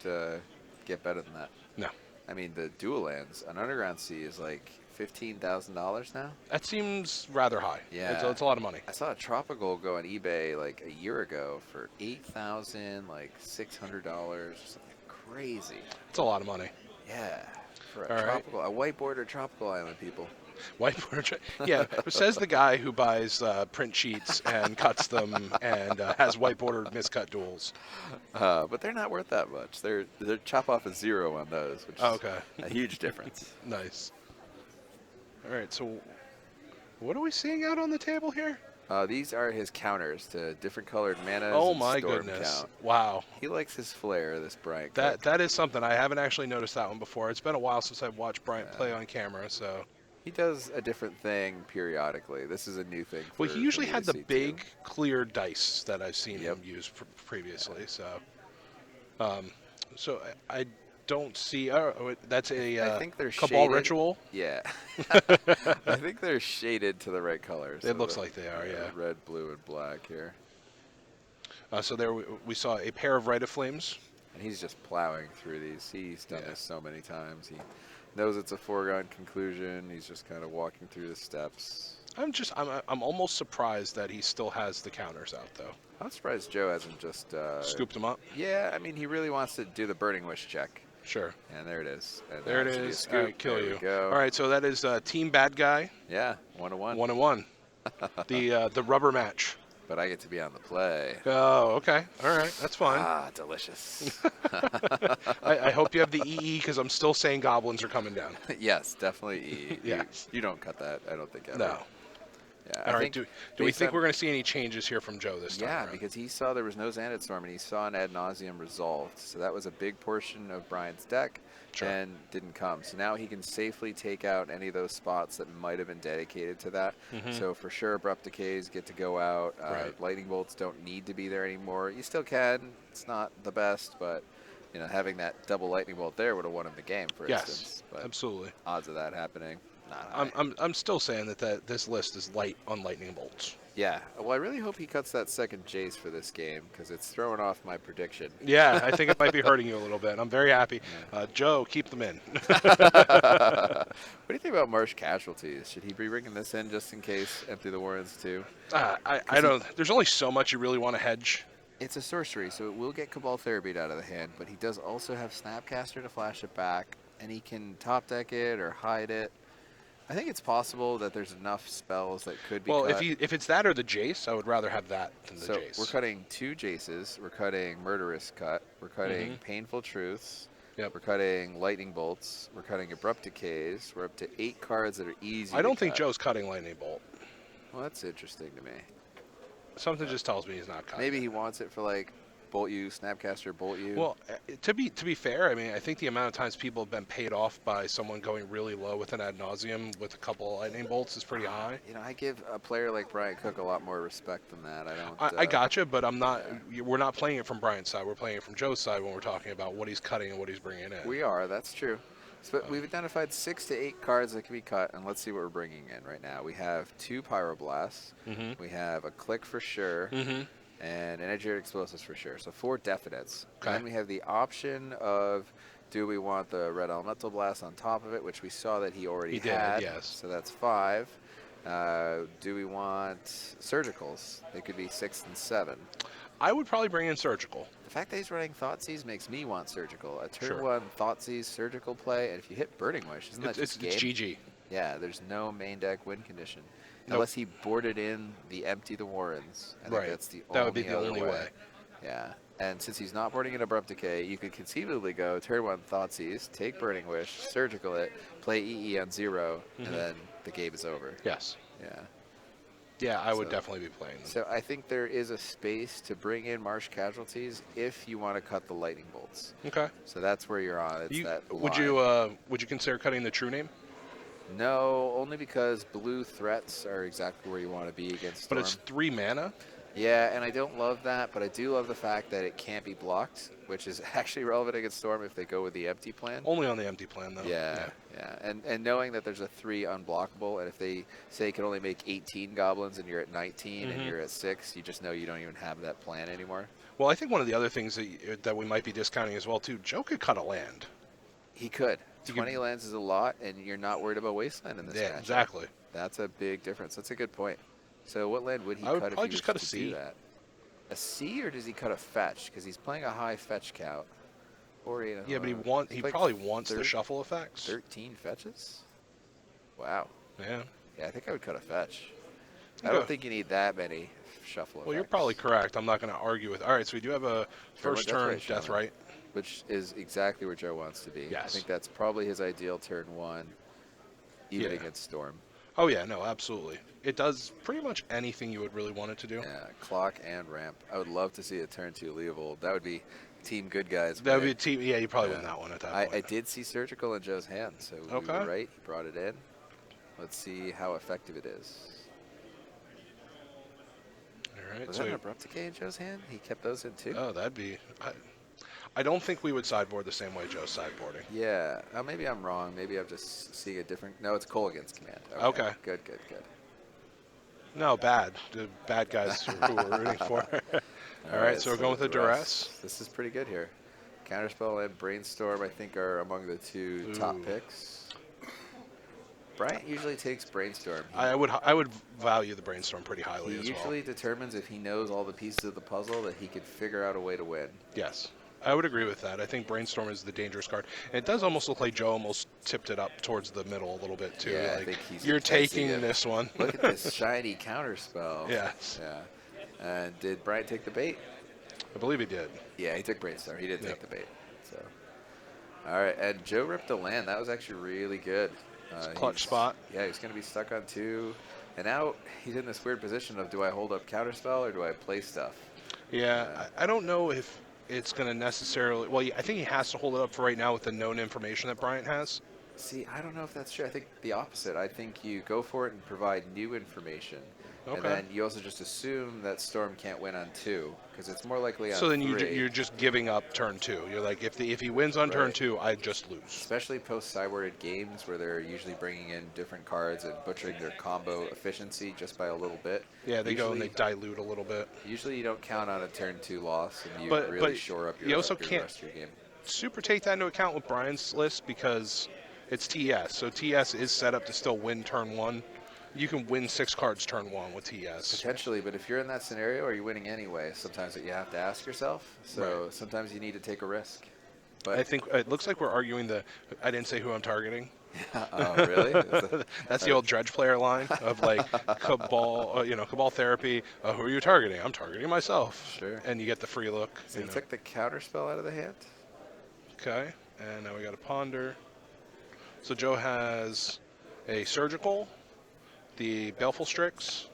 [SPEAKER 2] get better than that.
[SPEAKER 1] No.
[SPEAKER 2] I mean, the dual lands, an Underground Sea is like $15,000 now.
[SPEAKER 1] That seems rather high.
[SPEAKER 2] Yeah.
[SPEAKER 1] It's a lot of money.
[SPEAKER 2] I saw a Tropical go on eBay like a year ago for $8,000, like $600, something crazy.
[SPEAKER 1] It's a lot of money.
[SPEAKER 2] Yeah, for a
[SPEAKER 1] All right.
[SPEAKER 2] tropical, a white border tropical island, people.
[SPEAKER 1] White border, yeah. Says the guy who buys print sheets and cuts them and has white border miscut duels.
[SPEAKER 2] But they're not worth that much. They're chop off a 0 on those, which is
[SPEAKER 1] Okay.
[SPEAKER 2] a huge difference.
[SPEAKER 1] Nice. All right, so what are we seeing out on the table here?
[SPEAKER 2] These are his counters to different colored manas.
[SPEAKER 1] Oh
[SPEAKER 2] and
[SPEAKER 1] my
[SPEAKER 2] storm
[SPEAKER 1] goodness!
[SPEAKER 2] Count.
[SPEAKER 1] Wow.
[SPEAKER 2] He likes his flair, this Bryant.
[SPEAKER 1] That is something. I haven't actually noticed that one before. It's been a while since I've watched Bryant play on camera, so.
[SPEAKER 2] He does a different thing periodically. This is a new thing.
[SPEAKER 1] Well, he usually
[SPEAKER 2] me
[SPEAKER 1] had
[SPEAKER 2] to
[SPEAKER 1] the
[SPEAKER 2] see,
[SPEAKER 1] big
[SPEAKER 2] too.
[SPEAKER 1] clear dice that I've seen
[SPEAKER 2] Yep.
[SPEAKER 1] him use previously. So I don't see. Oh, that's a
[SPEAKER 2] I think they're
[SPEAKER 1] Cabal
[SPEAKER 2] shaded.
[SPEAKER 1] ritual.
[SPEAKER 2] Yeah. I think they're shaded to the right colors.
[SPEAKER 1] It looks like they are, yeah.
[SPEAKER 2] Red, blue, and black here.
[SPEAKER 1] So there we saw a pair of Rite of Flames.
[SPEAKER 2] And he's just plowing through these. He's done
[SPEAKER 1] Yeah.
[SPEAKER 2] this so many times. He knows it's a foregone conclusion. He's just kind of walking through the steps.
[SPEAKER 1] I'm almost surprised that he still has the counters out though.
[SPEAKER 2] I'm surprised Joe hasn't just
[SPEAKER 1] Scooped them up.
[SPEAKER 2] Yeah, I mean, he really wants to do the Burning Wish check.
[SPEAKER 1] Sure.
[SPEAKER 2] And there it is. And
[SPEAKER 1] There it
[SPEAKER 2] that should be a
[SPEAKER 1] is.
[SPEAKER 2] scoop.
[SPEAKER 1] All right, kill
[SPEAKER 2] There
[SPEAKER 1] you.
[SPEAKER 2] we go.
[SPEAKER 1] All right, so that is Team Bad Guy.
[SPEAKER 2] Yeah, 1-1.
[SPEAKER 1] 1-1. The rubber match.
[SPEAKER 2] But I get to be on the play.
[SPEAKER 1] Oh, okay. All right, that's fine.
[SPEAKER 2] Ah, delicious.
[SPEAKER 1] I hope you have the EE because I'm still saying goblins are coming down.
[SPEAKER 2] Yes, definitely E.
[SPEAKER 1] Yeah.
[SPEAKER 2] You don't cut that, I don't think, ever.
[SPEAKER 1] No.
[SPEAKER 2] Yeah,
[SPEAKER 1] All
[SPEAKER 2] I
[SPEAKER 1] right.
[SPEAKER 2] think
[SPEAKER 1] Do we
[SPEAKER 2] based
[SPEAKER 1] think
[SPEAKER 2] on-
[SPEAKER 1] we're going to see any changes here from Joe this time?
[SPEAKER 2] Yeah,
[SPEAKER 1] around?
[SPEAKER 2] because he saw there was no Xanad Storm, and he saw an Ad Nauseam resolved. So that was a big portion of Brian's deck,
[SPEAKER 1] Sure.
[SPEAKER 2] and didn't come. So now he can safely take out any of those spots that might have been dedicated to that. So for sure, Abrupt Decays get to go out.
[SPEAKER 1] Right.
[SPEAKER 2] Lightning Bolts don't need to be there anymore. You still can. It's not the best, but you know, having that double Lightning Bolt there would have won him the game, for
[SPEAKER 1] Yes,
[SPEAKER 2] instance. But
[SPEAKER 1] absolutely.
[SPEAKER 2] odds of that happening, not high.
[SPEAKER 1] I'm still saying that this list is light on lightning bolts.
[SPEAKER 2] Yeah. Well, I really hope he cuts that second Jace for this game, because it's throwing off my prediction.
[SPEAKER 1] Yeah, I think it might be hurting you a little bit. I'm very happy. Joe, keep them in.
[SPEAKER 2] What do you think about Marsh Casualties? Should he be bringing this in just in case Empty the Warrens too?
[SPEAKER 1] I don't. There's only so much you really want to hedge.
[SPEAKER 2] It's a sorcery, so it will get Cabal Therapeut out of the hand, but he does also have Snapcaster to flash it back, and he can top deck it or hide it. I think it's possible that there's enough spells that could be
[SPEAKER 1] Well,
[SPEAKER 2] cut.
[SPEAKER 1] if it's that or the Jace, I would rather have that than the
[SPEAKER 2] So
[SPEAKER 1] Jace.
[SPEAKER 2] we're cutting 2 Jaces, we're cutting Murderous Cut, we're cutting Painful Truths,
[SPEAKER 1] Yep.
[SPEAKER 2] we're cutting Lightning Bolts, we're cutting Abrupt Decays, we're up to 8 cards that are easy
[SPEAKER 1] I don't
[SPEAKER 2] to
[SPEAKER 1] think
[SPEAKER 2] cut.
[SPEAKER 1] Joe's cutting lightning bolt.
[SPEAKER 2] Well, that's interesting to me.
[SPEAKER 1] Something just tells me he's not cutting.
[SPEAKER 2] Maybe he wants it for like Bolt You, Snapcaster, Bolt You.
[SPEAKER 1] Well, to be fair, I mean, I think the amount of times people have been paid off by someone going really low with an ad nauseum with a couple of lightning bolts is pretty high.
[SPEAKER 2] you know, I give a player like Brian Cook a lot more respect than that. I don't.
[SPEAKER 1] I gotcha, but I'm not. We're not playing it from Brian's side. We're playing it from Joe's side when we're talking about what he's cutting and what he's bringing in.
[SPEAKER 2] We are. That's true. So we've identified 6 to 8 cards that can be cut, and let's see what we're bringing in right now. We have 2 Pyroblasts. We have a Click for sure. And Energetic Explosives for sure. So 4 definites.
[SPEAKER 1] Okay.
[SPEAKER 2] And then we have the option of Do we want the red elemental blast on top of it, which we saw that he already
[SPEAKER 1] He did,
[SPEAKER 2] had?
[SPEAKER 1] yes.
[SPEAKER 2] So that's 5. Do we want surgicals? They could be 6 and 7.
[SPEAKER 1] I would probably bring in surgical.
[SPEAKER 2] The fact that he's running Thoughtseize makes me want surgical. A turn
[SPEAKER 1] Sure.
[SPEAKER 2] 1 Thoughtseize surgical play, and if you hit Burning Wish, isn't that
[SPEAKER 1] It's
[SPEAKER 2] just game?
[SPEAKER 1] GG.
[SPEAKER 2] Yeah, there's no main deck win condition.
[SPEAKER 1] Nope.
[SPEAKER 2] Unless he boarded in the Empty the Warrens. I think
[SPEAKER 1] Right.
[SPEAKER 2] that's the
[SPEAKER 1] That would be the
[SPEAKER 2] other
[SPEAKER 1] only way.
[SPEAKER 2] Yeah. And since he's not boarding in Abrupt Decay, you could conceivably go turn 1 Thoughtseize, take Burning Wish, surgical it, play EE on 0, and then the game is over.
[SPEAKER 1] Yes.
[SPEAKER 2] Yeah.
[SPEAKER 1] Yeah, I would
[SPEAKER 2] So-
[SPEAKER 1] definitely be playing them.
[SPEAKER 2] So I think there is a space to bring in Marsh Casualties if you want to cut the lightning bolts.
[SPEAKER 1] Okay.
[SPEAKER 2] So that's where you're on. It's that
[SPEAKER 1] Would
[SPEAKER 2] line.
[SPEAKER 1] you consider cutting the true name?
[SPEAKER 2] No, only because blue threats are exactly where you want to be against Storm.
[SPEAKER 1] But it's 3 mana.
[SPEAKER 2] Yeah, and I don't love that, but I do love the fact that it can't be blocked, which is actually relevant against Storm if they go with the empty plan.
[SPEAKER 1] Only on the empty plan, though.
[SPEAKER 2] Yeah. And knowing that there's a 3 unblockable, and if they say you can only make 18 goblins and you're at 19 and you're at 6, you just know you don't even have that plan anymore.
[SPEAKER 1] Well, I think one of the other things that we might be discounting as well, too, Joe could cut a land.
[SPEAKER 2] He could.
[SPEAKER 1] He
[SPEAKER 2] 20
[SPEAKER 1] could-
[SPEAKER 2] lands is a lot, and you're not worried about Wasteland in this
[SPEAKER 1] Yeah,
[SPEAKER 2] matchup.
[SPEAKER 1] exactly.
[SPEAKER 2] That's a big difference. That's a good point. So what land would he
[SPEAKER 1] I would
[SPEAKER 2] cut if
[SPEAKER 1] probably
[SPEAKER 2] he
[SPEAKER 1] just
[SPEAKER 2] was
[SPEAKER 1] cut a
[SPEAKER 2] to do
[SPEAKER 1] C.
[SPEAKER 2] that? A C, or does he cut a fetch? Because he's playing a high fetch count. Or, you know,
[SPEAKER 1] Yeah, but he
[SPEAKER 2] he's like
[SPEAKER 1] probably wants the shuffle effects.
[SPEAKER 2] 13 fetches? Wow.
[SPEAKER 1] Yeah.
[SPEAKER 2] Yeah, I think I would cut a fetch. I
[SPEAKER 1] Okay.
[SPEAKER 2] don't think you need that many shuffle
[SPEAKER 1] Well, you're
[SPEAKER 2] effects.
[SPEAKER 1] probably correct. I'm not going to argue with. All right, so we do have a first
[SPEAKER 2] Death
[SPEAKER 1] turn
[SPEAKER 2] Right
[SPEAKER 1] death
[SPEAKER 2] Shaman.
[SPEAKER 1] right.
[SPEAKER 2] Which is exactly where Joe wants to be. I
[SPEAKER 1] Yes.
[SPEAKER 2] think that's probably his ideal turn 1, even
[SPEAKER 1] Yeah.
[SPEAKER 2] against Storm.
[SPEAKER 1] Oh yeah, no, absolutely. It does pretty much anything you would really want it to do.
[SPEAKER 2] Yeah, clock and ramp. I would love to see a turn 2 Leovold. That would be team good guys.
[SPEAKER 1] That would
[SPEAKER 2] play.
[SPEAKER 1] be a team. Yeah, you probably
[SPEAKER 2] Yeah.
[SPEAKER 1] win that one at that
[SPEAKER 2] I
[SPEAKER 1] point.
[SPEAKER 2] did see surgical in Joe's hand, so we
[SPEAKER 1] Okay.
[SPEAKER 2] were right. He brought it in. Let's see how effective it is.
[SPEAKER 1] All right.
[SPEAKER 2] Was
[SPEAKER 1] So
[SPEAKER 2] that an abrupt decay in Joe's hand? He kept those in too.
[SPEAKER 1] oh, that'd be. I don't think we would sideboard the same way Joe's sideboarding.
[SPEAKER 2] Yeah. Maybe I'm wrong. Maybe I'm just seeing a different. No, it's Colgan's command.
[SPEAKER 1] Okay.
[SPEAKER 2] Good.
[SPEAKER 1] No, bad. The bad guys who we're rooting for. All right, so we're going with the duress.
[SPEAKER 2] This is pretty good here. Counterspell and Brainstorm, I think, are among the 2 top
[SPEAKER 1] Ooh.
[SPEAKER 2] picks. Bryant usually takes Brainstorm.
[SPEAKER 1] I would value the brainstorm pretty highly
[SPEAKER 2] He
[SPEAKER 1] as
[SPEAKER 2] usually
[SPEAKER 1] well.
[SPEAKER 2] determines if he knows all the pieces of the puzzle that he could figure out a way to win.
[SPEAKER 1] Yes, I would agree with that. I think brainstorm is the dangerous card, and it does almost look like Joe almost tipped it up towards the middle a little bit too.
[SPEAKER 2] Yeah, I
[SPEAKER 1] like,
[SPEAKER 2] think he's
[SPEAKER 1] you're
[SPEAKER 2] enticing
[SPEAKER 1] taking
[SPEAKER 2] it.
[SPEAKER 1] this one.
[SPEAKER 2] Look at this shiny counterspell.
[SPEAKER 1] Yes,
[SPEAKER 2] Yeah. And did Bryant take the bait?
[SPEAKER 1] I believe he did.
[SPEAKER 2] Yeah, he took Brainstorm. He did
[SPEAKER 1] Yep.
[SPEAKER 2] take the bait. So, all right, and Joe ripped a land. That was actually really good.
[SPEAKER 1] Clutch
[SPEAKER 2] He's-
[SPEAKER 1] spot.
[SPEAKER 2] Yeah, he's going to be stuck on 2. And now he's in this weird position of, do I hold up counterspell or do I play stuff?
[SPEAKER 1] Yeah, I don't know if it's going to necessarily. Well, I think he has to hold it up for right now with the known information that Bryant has.
[SPEAKER 2] See, I don't know if that's true. I think the opposite. I think you go for it and provide new information. And
[SPEAKER 1] Okay.
[SPEAKER 2] then you also just assume that Storm can't win on 2, because it's more likely on
[SPEAKER 1] So then
[SPEAKER 2] 3.
[SPEAKER 1] you're just giving up turn 2. You're like, if he wins on turn
[SPEAKER 2] Right.
[SPEAKER 1] 2, I just lose.
[SPEAKER 2] Especially post-sideboarded games where they're usually bringing in different cards and butchering their combo efficiency just by a little bit.
[SPEAKER 1] Yeah, they go and they
[SPEAKER 2] Usually-
[SPEAKER 1] dilute a little bit.
[SPEAKER 2] Usually you don't count on a turn 2 loss, and you
[SPEAKER 1] But-
[SPEAKER 2] really
[SPEAKER 1] but
[SPEAKER 2] shore up
[SPEAKER 1] you
[SPEAKER 2] your,
[SPEAKER 1] also
[SPEAKER 2] your
[SPEAKER 1] can't-
[SPEAKER 2] rest of your game.
[SPEAKER 1] Super take that into account with Brian's list because it's TS. So TS is set up to still win turn 1. You can win 6 cards turn 1 with TS.
[SPEAKER 2] Potentially, but if you're in that scenario, are you winning anyway? Sometimes that you have to ask yourself. So
[SPEAKER 1] Right.
[SPEAKER 2] sometimes you need to take a risk. But
[SPEAKER 1] I think it looks like we're arguing I didn't say who I'm targeting.
[SPEAKER 2] oh, really?
[SPEAKER 1] That's the old Dredge player line of like Cabal, Cabal therapy. Who are you targeting? I'm targeting myself.
[SPEAKER 2] Sure.
[SPEAKER 1] And you get the free look.
[SPEAKER 2] So
[SPEAKER 1] you
[SPEAKER 2] you
[SPEAKER 1] know.
[SPEAKER 2] took the counter spell out of the hand.
[SPEAKER 1] Okay, and now we got a ponder. So Joe has a surgical, the Baleful Strix,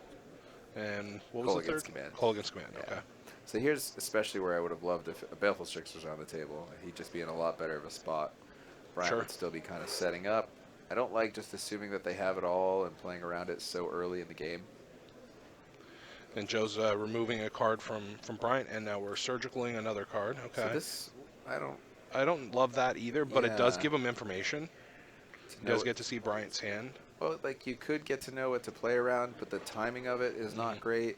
[SPEAKER 1] and what was the
[SPEAKER 2] Colgan's
[SPEAKER 1] third?
[SPEAKER 2] Command.
[SPEAKER 1] Colgan's Command.
[SPEAKER 2] Yeah.
[SPEAKER 1] Okay.
[SPEAKER 2] So here's especially where I would have loved if a Baleful Strix was on the table. He'd just be in a lot better of a spot. Brian
[SPEAKER 1] Sure.
[SPEAKER 2] would still be kind of setting up. I don't like just assuming that they have it all and playing around it so early in the game.
[SPEAKER 1] And Joe's removing a card from Bryant, and now we're surgicaling another card. Okay.
[SPEAKER 2] So this,
[SPEAKER 1] I don't love that either, but it does
[SPEAKER 2] Yeah.
[SPEAKER 1] give him information.
[SPEAKER 2] to
[SPEAKER 1] He
[SPEAKER 2] know
[SPEAKER 1] does
[SPEAKER 2] it-
[SPEAKER 1] get to see Bryant's hand.
[SPEAKER 2] well, like you could get to know what to play around, but the timing of it is not great.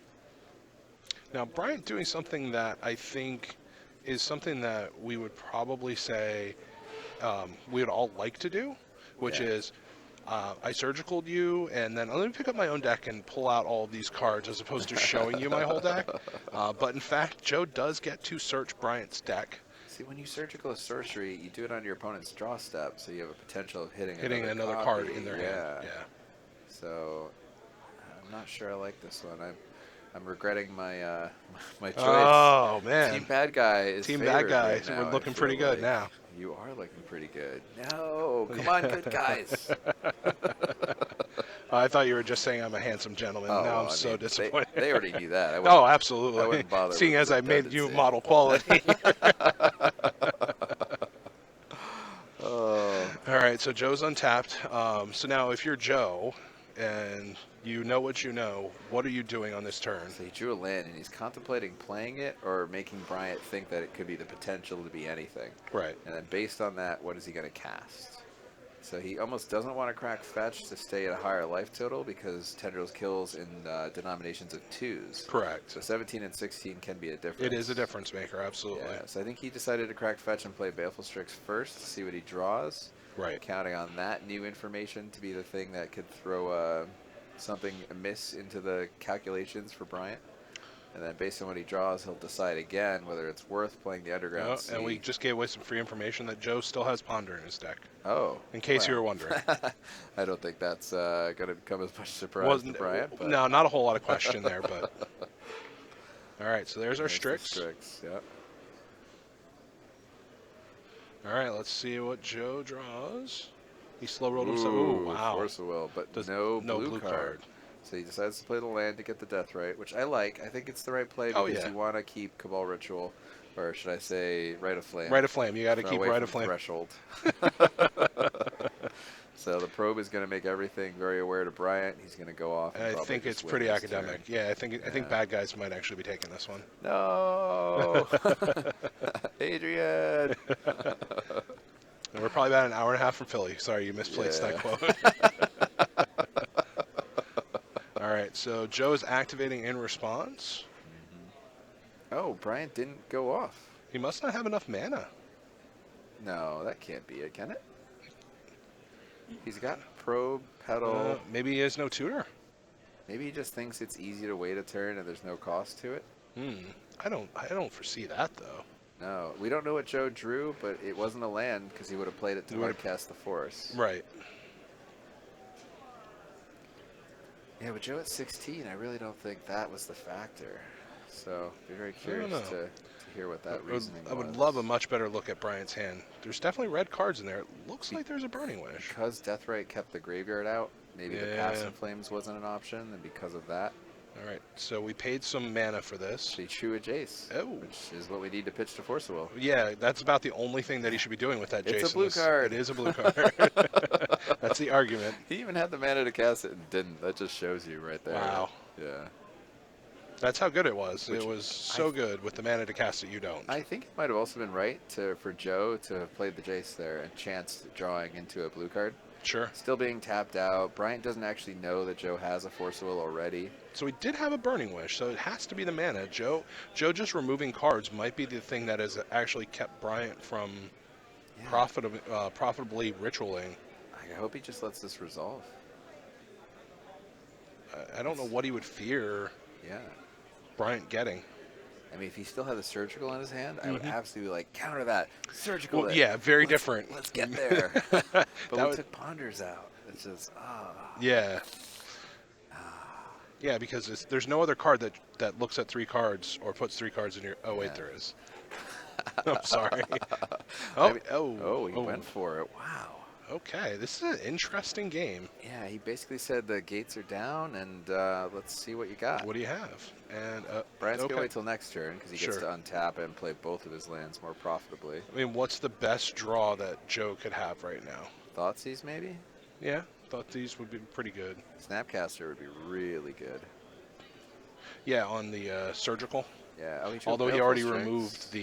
[SPEAKER 1] Now, Bryant doing something that I think is something that we would probably say we would all like to do, which
[SPEAKER 2] Yeah.
[SPEAKER 1] is I surgicaled you, and then let me pick up my own deck and pull out all of these cards as opposed to showing you my whole deck. But in fact, Joe does get to search Bryant's deck,
[SPEAKER 2] See, when you surgical a sorcery, you do it on your opponent's draw step, so you have a potential of hitting
[SPEAKER 1] another
[SPEAKER 2] copy.
[SPEAKER 1] card in their hand.
[SPEAKER 2] Yeah.
[SPEAKER 1] Yeah.
[SPEAKER 2] So I'm not sure I like this one. I'm regretting my my choice.
[SPEAKER 1] Oh man.
[SPEAKER 2] Team Bad Guy is
[SPEAKER 1] Team
[SPEAKER 2] favored
[SPEAKER 1] Bad Guy.
[SPEAKER 2] right now,
[SPEAKER 1] We're
[SPEAKER 2] I
[SPEAKER 1] looking
[SPEAKER 2] feel
[SPEAKER 1] pretty good
[SPEAKER 2] like.
[SPEAKER 1] now.
[SPEAKER 2] You are looking pretty good. No, come on, good guys.
[SPEAKER 1] I thought you were just saying I'm a handsome gentleman.
[SPEAKER 2] Oh,
[SPEAKER 1] Now
[SPEAKER 2] well,
[SPEAKER 1] I'm
[SPEAKER 2] I
[SPEAKER 1] so
[SPEAKER 2] mean,
[SPEAKER 1] disappointed.
[SPEAKER 2] They already knew that.
[SPEAKER 1] Oh,
[SPEAKER 2] I
[SPEAKER 1] absolutely.
[SPEAKER 2] wouldn't bother
[SPEAKER 1] Seeing
[SPEAKER 2] with
[SPEAKER 1] as I made you
[SPEAKER 2] redundancy.
[SPEAKER 1] model quality.
[SPEAKER 2] Oh.
[SPEAKER 1] All right, so Joe's untapped. So now, if you're Joe and you know what you know, what are you doing on this turn?
[SPEAKER 2] So he drew a land, and he's contemplating playing it or making Bryant think that it could be the potential to be anything.
[SPEAKER 1] Right.
[SPEAKER 2] And then based on that, what is he going to cast? So he almost doesn't want to crack fetch to stay at a higher life total because Tendrils kills in denominations of 2s.
[SPEAKER 1] Correct.
[SPEAKER 2] So 17 and 16 can be a difference.
[SPEAKER 1] It is a difference maker, absolutely.
[SPEAKER 2] Yeah, so I think he decided to crack fetch and play Baleful Strix first to see what he draws.
[SPEAKER 1] Right.
[SPEAKER 2] Counting on that new information to be the thing that could throw something amiss into the calculations for Bryant. And then based on what he draws, he'll decide again whether it's worth playing the Underground
[SPEAKER 1] Oh,
[SPEAKER 2] Sea.
[SPEAKER 1] and we just gave away some free information that Joe still has Ponder in his deck,
[SPEAKER 2] Oh.
[SPEAKER 1] in case
[SPEAKER 2] well.
[SPEAKER 1] you were wondering.
[SPEAKER 2] I don't think that's going to become as much surprise to Bryant. But
[SPEAKER 1] No, not a whole lot of question there, but... All right, so there's our
[SPEAKER 2] the
[SPEAKER 1] Strix.
[SPEAKER 2] Strix, yep.
[SPEAKER 1] All right, let's see what Joe draws. He slow rolled
[SPEAKER 2] Ooh,
[SPEAKER 1] himself. Ooh, wow.
[SPEAKER 2] Force of Will, but
[SPEAKER 1] Does-
[SPEAKER 2] no
[SPEAKER 1] no
[SPEAKER 2] blue
[SPEAKER 1] blue
[SPEAKER 2] card.
[SPEAKER 1] card.
[SPEAKER 2] So he decides to play the land to get the death right, which I like. I think it's the right play
[SPEAKER 1] Oh,
[SPEAKER 2] because
[SPEAKER 1] yeah.
[SPEAKER 2] you want to keep Cabal Ritual, or should I say Rite of Flame.
[SPEAKER 1] Rite of Flame. You got to keep
[SPEAKER 2] away
[SPEAKER 1] Rite of
[SPEAKER 2] from
[SPEAKER 1] Flame.
[SPEAKER 2] Threshold. So the probe is going to make everything very aware to Bryant. He's going to go off. And
[SPEAKER 1] I
[SPEAKER 2] probably
[SPEAKER 1] think
[SPEAKER 2] just
[SPEAKER 1] it's
[SPEAKER 2] win
[SPEAKER 1] pretty
[SPEAKER 2] this
[SPEAKER 1] academic.
[SPEAKER 2] turn.
[SPEAKER 1] Yeah, I think
[SPEAKER 2] Yeah.
[SPEAKER 1] bad guys might actually be taking this one.
[SPEAKER 2] No, Adrian.
[SPEAKER 1] And we're probably about an hour and a half from Philly. Sorry, you misplaced
[SPEAKER 2] Yeah.
[SPEAKER 1] that quote. All right, so Joe is activating in response.
[SPEAKER 2] Oh, Bryant didn't go off.
[SPEAKER 1] He must not have enough mana.
[SPEAKER 2] No, that can't be it, can it? He's got probe, pedal.
[SPEAKER 1] Maybe he has no tutor.
[SPEAKER 2] Maybe he just thinks it's easy to wait a turn and there's no cost to it.
[SPEAKER 1] I don't foresee that though.
[SPEAKER 2] No, we don't know what Joe drew, but it wasn't a land because he would have played it to cast the force.
[SPEAKER 1] Right.
[SPEAKER 2] Yeah, but Joe at 16, I really don't think that was the factor. So, be very
[SPEAKER 1] don't
[SPEAKER 2] curious
[SPEAKER 1] know.
[SPEAKER 2] to hear what that reasoning was.
[SPEAKER 1] I would love a much better look at Bryant's hand. There's definitely red cards in there. It looks like there's a Burning Wish.
[SPEAKER 2] Because Deathrite kept the graveyard out, maybe the
[SPEAKER 1] Yeah.
[SPEAKER 2] Passing Flames wasn't an option, and because of that,
[SPEAKER 1] All right, so we paid some mana for this.
[SPEAKER 2] they chew a Jace,
[SPEAKER 1] Oh.
[SPEAKER 2] which is what we need to pitch to Force of Will.
[SPEAKER 1] Yeah, that's about the only thing that he should be doing with that Jason.
[SPEAKER 2] It's a blue card.
[SPEAKER 1] It is a blue card. That's the argument.
[SPEAKER 2] He even had the mana to cast it and didn't. That just shows you right there.
[SPEAKER 1] Wow.
[SPEAKER 2] Yeah.
[SPEAKER 1] That's how good it was.
[SPEAKER 2] Which
[SPEAKER 1] It was so good with the mana to cast it. You don't.
[SPEAKER 2] I think it might have also been right for Joe to have played the Jace there and chanced drawing into a blue card.
[SPEAKER 1] Sure.
[SPEAKER 2] Still being tapped out. Bryant doesn't actually know that Joe has a Force of Will already.
[SPEAKER 1] So he did have a Burning Wish, so it has to be the mana. Joe just removing cards might be the thing that has actually kept Bryant from profitably ritualing.
[SPEAKER 2] I hope he just lets this resolve.
[SPEAKER 1] I don't know what he would fear
[SPEAKER 2] Yeah.
[SPEAKER 1] Bryant getting.
[SPEAKER 2] I mean, if he still had the surgical in his hand, I would absolutely be like, counter that. Surgical.
[SPEAKER 1] Well,
[SPEAKER 2] it.
[SPEAKER 1] yeah, very different.
[SPEAKER 2] Let's get there. But we
[SPEAKER 1] would-
[SPEAKER 2] took Ponders out. It's just,
[SPEAKER 1] Yeah. Yeah, because there's no other card that looks at 3 cards or puts 3 cards in your. Oh wait,
[SPEAKER 2] Yeah.
[SPEAKER 1] there is. I'm sorry.
[SPEAKER 2] I mean,
[SPEAKER 1] oh,
[SPEAKER 2] he went for it. Wow.
[SPEAKER 1] Okay, this is an interesting game.
[SPEAKER 2] Yeah, he basically said the gates are down, and let's see what you got.
[SPEAKER 1] What do you have? And
[SPEAKER 2] Bryant's
[SPEAKER 1] okay.
[SPEAKER 2] gonna wait till next turn because he gets
[SPEAKER 1] Sure.
[SPEAKER 2] to untap and play both of his lands more profitably.
[SPEAKER 1] I mean, what's the best draw that Joe could have right now?
[SPEAKER 2] Thoughtseize maybe.
[SPEAKER 1] Yeah, thought these would be pretty good.
[SPEAKER 2] Snapcaster would be really good.
[SPEAKER 1] Yeah, on the surgical.
[SPEAKER 2] Yeah. Oh, he drew
[SPEAKER 1] Although he
[SPEAKER 2] Baleful
[SPEAKER 1] already
[SPEAKER 2] Strix.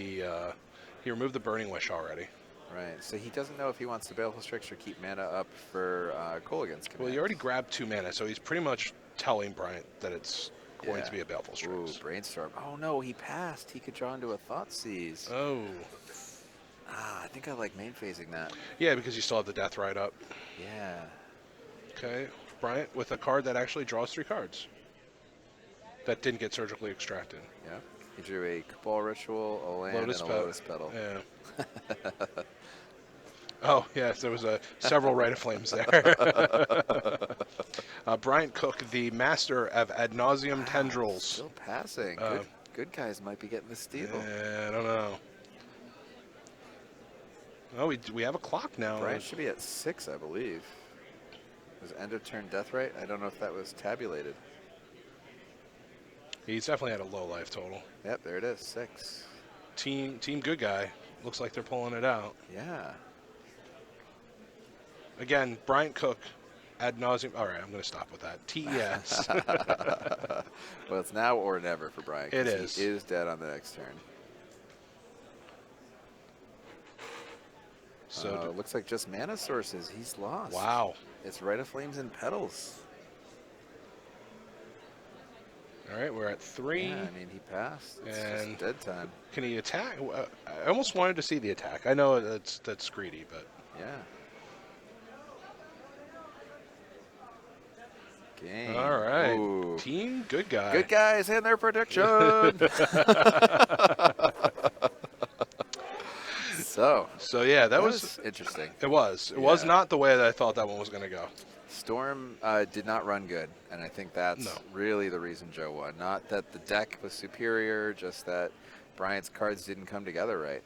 [SPEAKER 1] removed the Burning Wish already.
[SPEAKER 2] Right. So he doesn't know if he wants to Baleful Strix or keep mana up for Kolaghan's command.
[SPEAKER 1] Well, he already grabbed 2 mana, so he's pretty much telling Bryant that it's going to be a Baleful Strix.
[SPEAKER 2] Ooh, Brainstorm. Oh no, he passed. He could draw into a Thoughtseize.
[SPEAKER 1] Oh.
[SPEAKER 2] I think I like main phasing that.
[SPEAKER 1] Yeah, because you still have the death right up.
[SPEAKER 2] Yeah.
[SPEAKER 1] Okay, Bryant with a card that actually draws 3 cards. That didn't get surgically extracted.
[SPEAKER 2] Yeah. He drew a Cabal Ritual, a land,
[SPEAKER 1] Lotus
[SPEAKER 2] and a Lotus Petal.
[SPEAKER 1] Yeah. Oh, yes, there was several Rite of Flames there. Bryant Cook, the master of ad nauseum tendrils.
[SPEAKER 2] Still passing. Good guys might be getting the steal.
[SPEAKER 1] I don't know. Oh, we have a clock now.
[SPEAKER 2] Bryant should be at 6, I believe. Was end of turn death right? I don't know if that was tabulated.
[SPEAKER 1] He's definitely had a low life total.
[SPEAKER 2] Yep, there it is, 6.
[SPEAKER 1] Team good guy. Looks like they're pulling it out.
[SPEAKER 2] Yeah.
[SPEAKER 1] Again, Bryant Cook, ad nauseum. All right, I'm going to stop with that. TES.
[SPEAKER 2] Well, it's now or never for Bryant.
[SPEAKER 1] It is.
[SPEAKER 2] He is dead on the next turn.
[SPEAKER 1] So
[SPEAKER 2] it looks like just mana sources. He's lost.
[SPEAKER 1] wow.
[SPEAKER 2] It's Rite of Flames and Petals.
[SPEAKER 1] All right, we're at 3.
[SPEAKER 2] Yeah, I mean, he passed. It's
[SPEAKER 1] And
[SPEAKER 2] just dead time.
[SPEAKER 1] can he attack? I almost wanted to see the attack. I know that's greedy, but
[SPEAKER 2] Yeah. Game.
[SPEAKER 1] all right.
[SPEAKER 2] Ooh.
[SPEAKER 1] Team good guy.
[SPEAKER 2] Good guys and their prediction. So
[SPEAKER 1] yeah, that was
[SPEAKER 2] interesting.
[SPEAKER 1] It was. It was not the way that I thought that one was going to go.
[SPEAKER 2] Storm did not run good, and I think that's really the reason Joe won. Not that the deck was superior, just that Bryant's cards didn't come together right.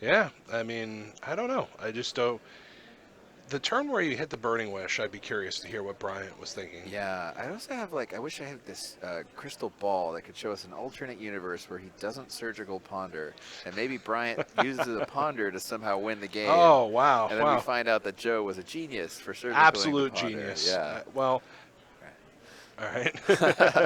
[SPEAKER 1] Yeah, I mean, I don't know. I just don't. The turn where you hit the Burning Wish, I'd be curious to hear what Bryant was thinking.
[SPEAKER 2] Yeah, I also have I wish I had this crystal ball that could show us an alternate universe where he doesn't surgical ponder, and maybe Bryant uses a ponder to somehow win the game.
[SPEAKER 1] Oh, wow.
[SPEAKER 2] And then we find out that Joe was a genius for surgical.
[SPEAKER 1] Absolute genius.
[SPEAKER 2] Yeah.
[SPEAKER 1] Well, all right.